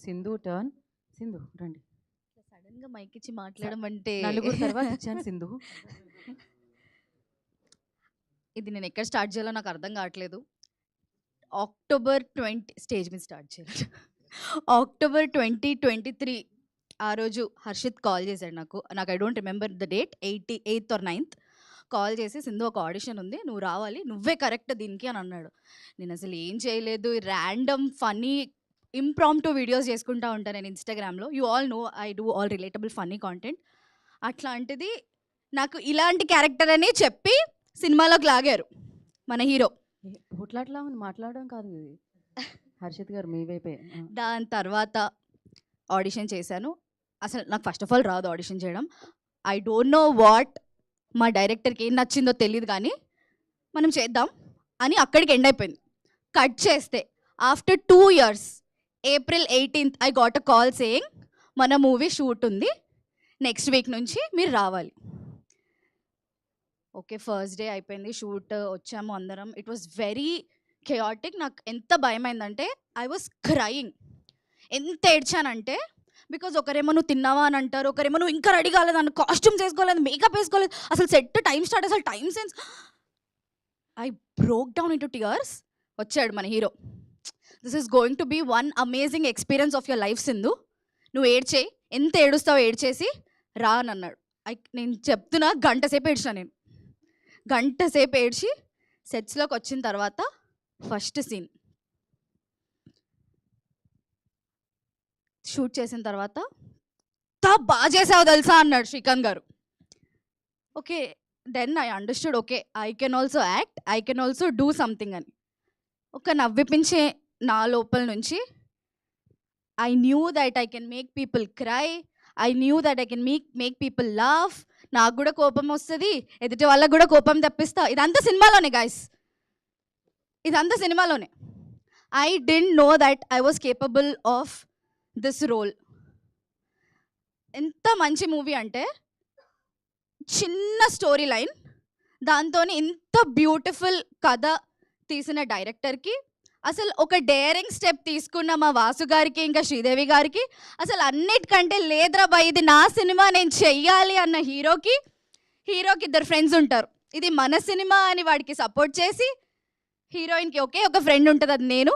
Sindhu turn. Sindhu రండి. Sudden గా mic ఇచ్చి మాట్లాడడం అంటే నలుగురు తర్వాత ఇచ్చాను సింధు. ఇది నేను ఎక్కడ స్టార్ట్ చేయాలో నాకు అర్థం కావట్లేదు. అక్టోబర్ 20 స్టేజ్ మీద స్టార్ట్ చేయాలి. అక్టోబర్ 2023 ఆ రోజు హర్షిత్ కాల్ చేశాడు నాకు. I don't remember the date, 8th or 9th call చేసి, సింధు ఒక ఆడిషన్ ఉంది, నువ్వు రావాలి, నువ్వే కరెక్ట్ దీనికి అని అన్నాడు. నేను అసలు ఏం చేయలేదు, ర్యాండమ్ ఫన్నీ ఇంప్రాంప్టు వీడియోస్ చేసుకుంటా ఉంటాను నేను ఇన్స్టాగ్రామ్లో. You all know I do all relatable funny content. అట్లాంటిది నాకు ఇలాంటి క్యారెక్టర్ అని చెప్పి సినిమాలోకి లాగారు మన హీరో. పోట్లాట్లా మాట్లాడడం కాదు ఇది. హర్షిత్ గారు మీ వైపే. దాని తర్వాత ఆడిషన్ చేశాను. అసలు నాకు ఫస్ట్ ఆఫ్ ఆల్ రాదు ఆడిషన్ చేయడం. ఐ డోంట్ నో వాట్, మా డైరెక్టర్కి ఏం నచ్చిందో తెలియదు, కానీ మనం చేద్దాం అని అక్కడికి ఎండ్ అయిపోయింది. కట్ చేస్తే after 2 years April 18th I got a call saying మన మూవీ షూట్ ఉంది, నెక్స్ట్ వీక్ నుంచి మీరు రావాలి. ఓకే, ఫస్ట్ డే అయిపోయింది, షూట్ వచ్చాము అందరం. It was very chaotic. నాకు ఎంత భయమైందంటే ఐ వాస్ క్రయింగ్. ఎంత ఏడ్చానంటే, బికాజ్ ఒకరేమో నువ్వు తిన్నావా అని అంటారు, ఒకరేమో నువ్వు ఇంకా రెడీ కాలేదు అన్న, కాస్ట్యూమ్స్ వేసుకోలేదు, మేకప్ వేసుకోలేదు, అసలు సెట్ టైం స్టార్ట్, అసలు time sense. I broke down into tears. వచ్చాడు మన hero. This is going to be one amazing experience of your life Sindhu, నువ్వు ఏడ్చేయి, ఎంత ఏడుస్తావో ఏడ్చేసి రా అని అన్నాడు. నేను చెప్తున్నా, గంట సేపు ఏడ్చినా నేను. గంట సేపు ఏడ్చి సెట్స్లోకి వచ్చిన తర్వాత ఫస్ట్ సీన్ షూట్ చేసిన తర్వాత, బాగా చేసావు తెలుసా అన్నాడు శ్రీకాంత్ గారు. Okay, then I understood, okay I can also act, I can also do something అని. ఒక నవ్విపించే నా లోపల నుంచి I knew that I can make people cry, I knew that I can make people laugh. నాకు కూడా కోపం వస్తుంది, ఎదుటి వాళ్ళకు కూడా కోపం తెప్పిస్తా. ఇదంతా సినిమాలోనే గాయస్, ఇదంతా సినిమాలోనే. I didn't know that I was capable of this role. ఎంత మంచి మూవీ అంటే, చిన్న స్టోరీ లైన్, దాంతో ఇంత బ్యూటిఫుల్ కథ తీసిన డైరెక్టర్కి, అసలు ఒక డేరింగ్ స్టెప్ తీసుకున్న మా వాసు గారికి, ఇంకా శ్రీదేవి గారికి, అసలు అన్నిటికంటే లేదురా బాయ్ ఇది నా సినిమా నేను చెయ్యాలి అన్న హీరోకి 2 ఫ్రెండ్స్ ఉంటారు. ఇది మన సినిమా అని వాడికి సపోర్ట్ చేసి, హీరోయిన్కి ఒకే ఒక ఫ్రెండ్ ఉంటుంది, అది నేను.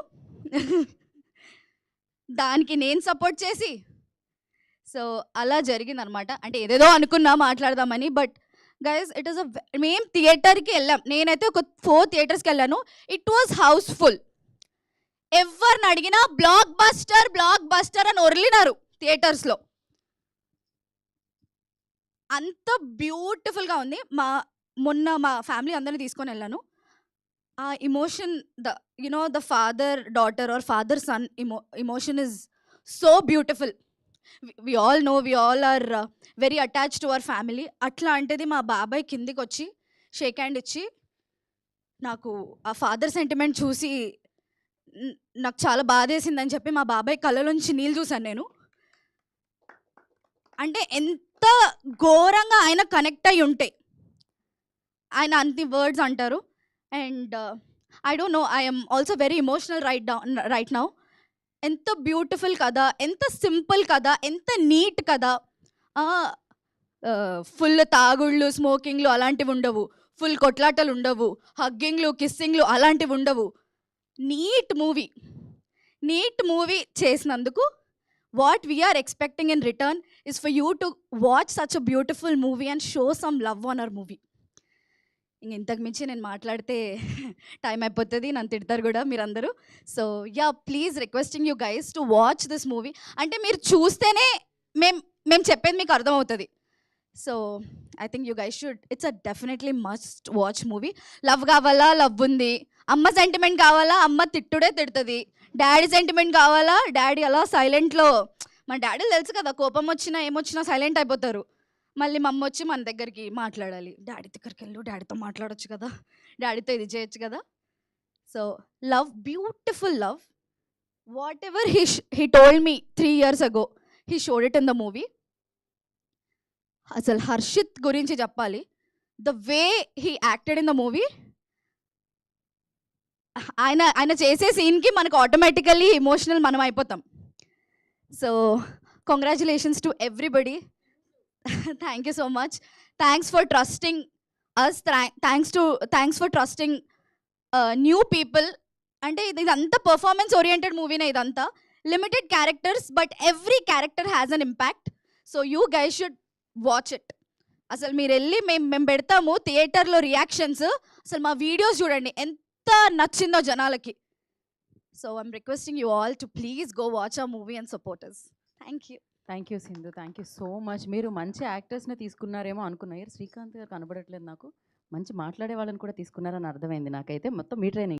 దానికి నేను సపోర్ట్ చేసి, సో అలా జరిగింది అనమాట. అంటే ఏదేదో అనుకున్నా మాట్లాడదామని, బట్ గైస్ ఇట్ ఈస్ మేము థియేటర్కి వెళ్ళాం. నేనైతే ఒక 4 థియేటర్స్కి వెళ్ళాను. It was housefull. ఎవరిని అడిగినా బ్లాక్ బస్టర్ అని ఒర్లినారు థియేటర్స్లో. అంత బ్యూటిఫుల్గా ఉంది. మొన్న మా ఫ్యామిలీ అందరినీ తీసుకొని వెళ్ళాను. ఆ emotion, the father daughter or father son emotion is so beautiful. We all know, we all are very attached to our family. అట్లాంటిది మా బాబాయ్ కిందికి వచ్చి షేక్ హ్యాండ్ ఇచ్చి, నాకు ఆ ఫాదర్ సెంటిమెంట్ చూసి నాకు చాలా బాధేసిందని చెప్పి మా బాబాయ్ కళ్ళలోంచి నీళ్ళు చూశాను నేను. అంటే ఎంత ఘోరంగా ఆయన కనెక్ట్ అయి ఉంటే ఆయన అన్ని వర్డ్స్ అంటారు. And I don't know, I'm also very emotional right now. ఎంత బ్యూటిఫుల్ కదా, ఎంత సింపుల్ కదా, ఎంత నీట్ కదా. ఫుల్ తాగుళ్ళు, స్మోకింగ్లు అలాంటివి ఉండవు, ఫుల్ కొట్లాటలు ఉండవు, హగ్గింగ్లు, కిస్సింగ్లు అలాంటివి ఉండవు. నీట్ మూవీ చేసినందుకు what we're expecting in return is for you to watch such a beautiful movie and show some love on our movie. ఇంతకు మించి నేను మాట్లాడితే టైం అయిపోతుంది, నన్ను తిడతారు కూడా మీరందరూ. So yeah, please requesting you guys to watch this movie. అంటే మీరు చూస్తేనే మేము చెప్పేది మీకు అర్థమవుతుంది. So I think you guys should, it's a definitely must watch movie. Love కావాలా, లవ్ ఉంది. అమ్మ సెంటిమెంట్ కావాలా, అమ్మ తిట్టుడే తిడుతుంది. డాడీ సెంటిమెంట్ కావాలా, డాడీ అలా సైలెంట్లో, మన డాడీలు తెలుసు కదా, కోపం వచ్చినా ఏమొచ్చినా సైలెంట్ అయిపోతారు. మళ్ళీ మా అమ్మ వచ్చి మన దగ్గరికి మాట్లాడాలి, డాడీ దగ్గరికి వెళ్ళు, డాడీతో మాట్లాడొచ్చు కదా, డాడీతో ఇది చేయొచ్చు కదా. So love, beautiful love. Whatever he told me 3 years ago, he showed it in the movie. అసలు హర్షిత్ గురించి చెప్పాలి, the way he acted in the movie, ఆయన చేసే సీన్కి మనకు ఆటోమేటికల్లీ ఎమోషనల్ మనం అయిపోతాం. So congratulations to everybody. Thank you so much. Thanks for trusting us. Thanks for trusting new people. అంటే ఇదంతా పర్ఫార్మెన్స్ ఓరియంటెడ్ మూవీనే, ఇదంతా limited characters but every character has an impact. So you guys should watch it. అసలు మీరు వెళ్ళి మేము పెడతాము థియేటర్లో రియాక్షన్స్, అసలు మా వీడియోస్ చూడండి ఎంత నచ్చిందో జనాలకి. So I'm requesting you all to please go watch a movie and support us. Thank you. Thank you Sindhu, thank you so much. మీరు మంచి యాక్టర్స్ని తీసుకున్నారేమో అనుకున్నారు. శ్రీకాంత్ గారు కనబడట్లేదు నాకు. మంచి మాట్లాడే వాళ్ళని కూడా తీసుకున్నారని అర్థమైంది నాకైతే. మొత్తం మీ ట్రైనింగ్.